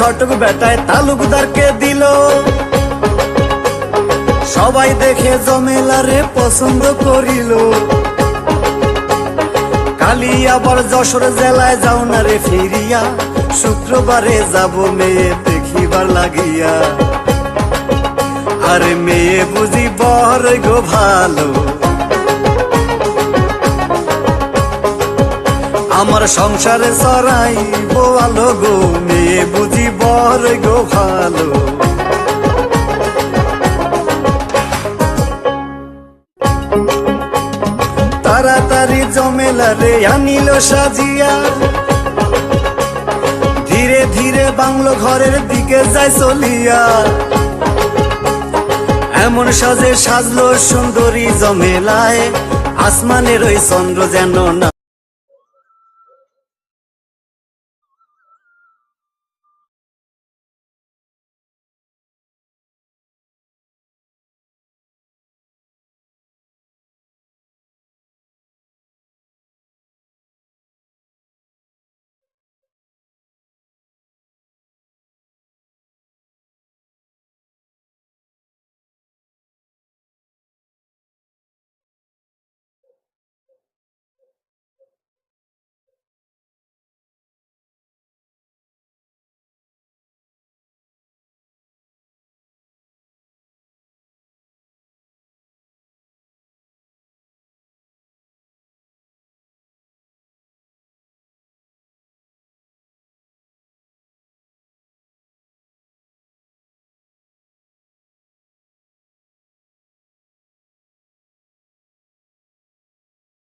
ঘটক বেটায় তালুকদারকে দিল। সবাই দেখে জমেলারে পছন্দ করিল। কালি আবার যশোর জেলায় যাও না রে ফিরিয়া, শুক্রবারে যাব মেয়ে দেখিবার লাগিয়া। আরে মেয়ে বুঝি বর গো ভালো, আমার সংসারে চড়াইব আলো গো, মেয়ে বুঝি বর গো ভালো। তাড়াতাড়ি জমেলারে আনিল সাজিয়া, ধীরে ধীরে বাংলো ঘরের দিকে যায় চলিয়া। এমন সাজে সাজলো সুন্দরী জমেলায়, আসমানের ওই চন্দ্র যেন না